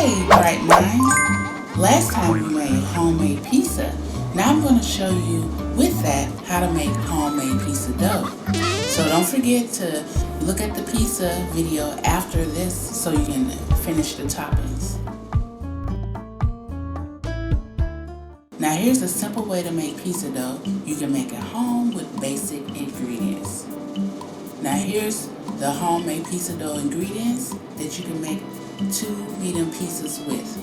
Hey, bright minds! Last time we made homemade pizza. Now I'm going to show you with that how to make homemade pizza dough. So don't forget to look at the pizza video after this so you can finish the toppings. Now here's a simple way to make pizza dough. You can make it home with basic ingredients. Now here's the homemade pizza dough ingredients that you can make 2 medium pizzas with.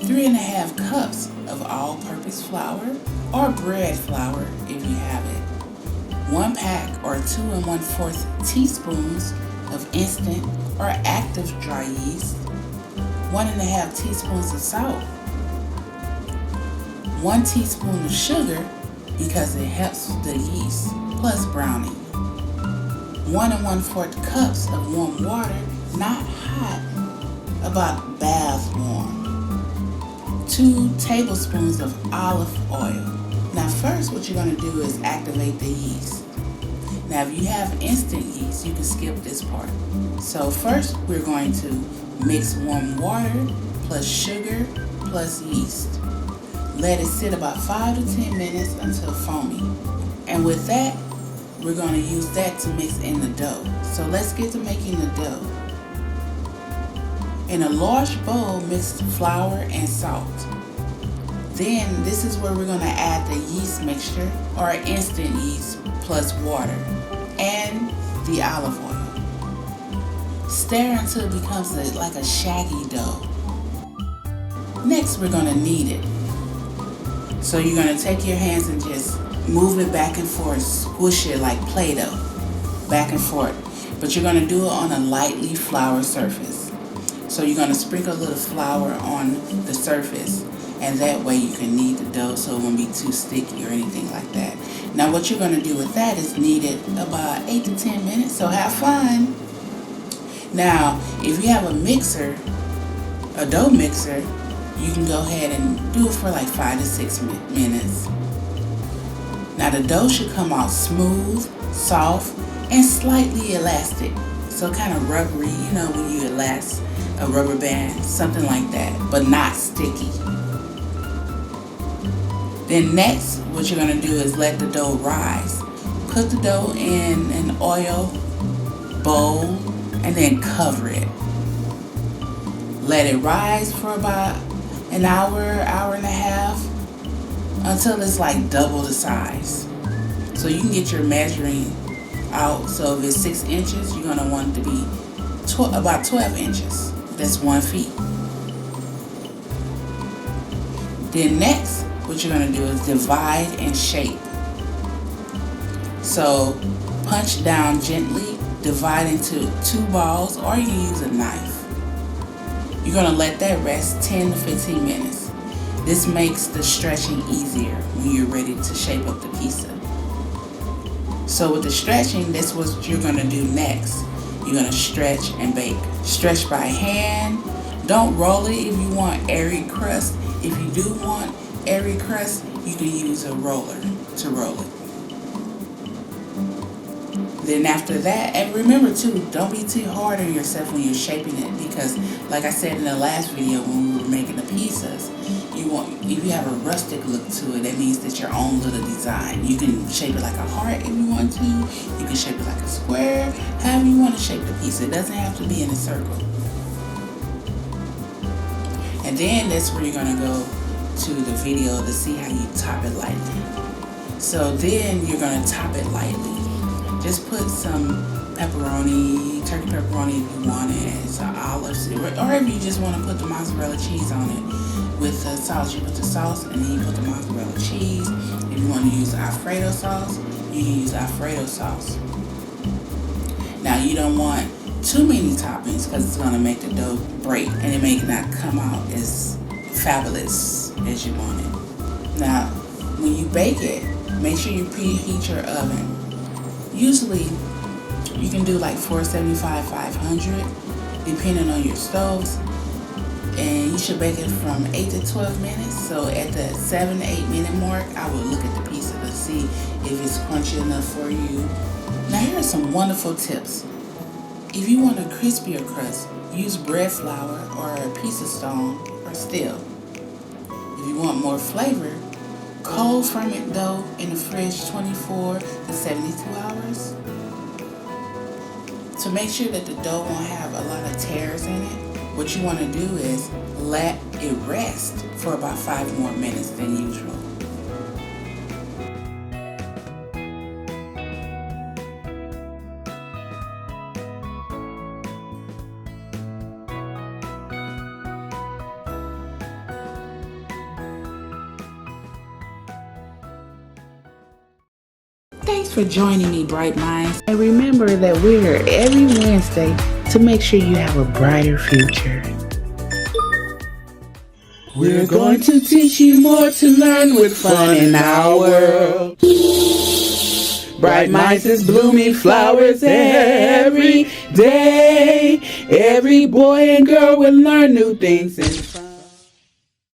3½ cups of all-purpose flour or bread flour if you have it. 1 pack or 2 1/4 teaspoons of instant or active dry yeast. 1½ teaspoons of salt. 1 teaspoon of sugar because it helps the yeast, plus browning. 1 1/4 cups of warm water, not hot, about bath warm. 2 tablespoons of olive oil. Now first what you're going to do is activate the yeast. Now if you have instant yeast, you can skip this part. So first we're going to mix warm water plus sugar plus yeast. Let it sit about 5 to 10 minutes until foamy. And with that, we're going to use that to mix in the dough. So let's get to making the dough. In a large bowl, mix flour and salt. Then this is where we're going to add the yeast mixture or instant yeast plus water and the olive oil. Stir until it becomes like a shaggy dough. Next, we're going to knead it. So you're going to take your hands and just move it back and forth, squish it like Play-Doh, back and forth. But you're going to do it on a lightly floured surface. So you're going to sprinkle a little flour on the surface, and that way you can knead the dough so it won't be too sticky or anything like that. Now what you're going to do with that is knead it about 8 to 10 minutes, so have fun. Now if you have a mixer, a dough mixer, you can go ahead and do it for like 5 to 6 minutes. Now the dough should come out smooth, soft, and slightly elastic. So kind of rubbery, you know when you elast a rubber band, something like that, but not sticky. Then next, what you're going to do is let the dough rise. Put the dough in an oil bowl and then cover it. Let it rise for about an hour, hour and a half, until it's like double the size. So you can get your measuring out. So if it's 6 inches, you're going to want it to be about 12 inches. That's 1 feet. Then next, what you're going to do is divide and shape. So punch down gently, divide into 2 balls, or you can use a knife. You're going to let that rest 10 to 15 minutes. This makes the stretching easier when you're ready to shape up the pizza. So with the stretching, that's what you're going to do next. You're going to stretch and bake. Stretch by hand. Don't roll it if you want airy crust. If you do want airy crust, you can use a roller to roll it. Then after that, and remember too, don't be too hard on yourself when you're shaping it, because like I said in the last video when we were making the pizzas, if you have a rustic look to it, that means that your own little design. You can shape it like a heart if you want to. You can shape it like a square, however you want to shape the pizza. It doesn't have to be in a circle. And then that's where you're going to go to the video to see how you top it lightly. So then you're going to top it lightly. Just put some pepperoni, turkey pepperoni if you want it, some olives, or if you just want to put the mozzarella cheese on it with the sauce. You put the sauce and then you put the mozzarella cheese. If you want to use Alfredo sauce, you can use Alfredo sauce. Now you don't want too many toppings because it's going to make the dough break and it may not come out as fabulous as you want it. Now when you bake it, make sure you preheat your oven. Usually you can do like 475, 500 depending on your stoves, and you should bake it from 8 to 12 minutes. So at the 7 to 8 minute mark, I would look at the pizza to see if it's crunchy enough for you. Now here are some wonderful tips. If you want a crispier crust, use bread flour or a piece of stone or steel. If you want more flavor, cold ferment dough in the fridge 24 to 72 hours. To make sure that the dough won't have a lot of tears in it, what you want to do is let it rest for about 5 more minutes than usual. Thanks for joining me, Bright Minds. And remember that we're here every Wednesday to make sure you have a brighter future. We're going to teach you more to learn with fun in our world. Bright Minds is blooming flowers every day. Every boy and girl will learn new things in fun.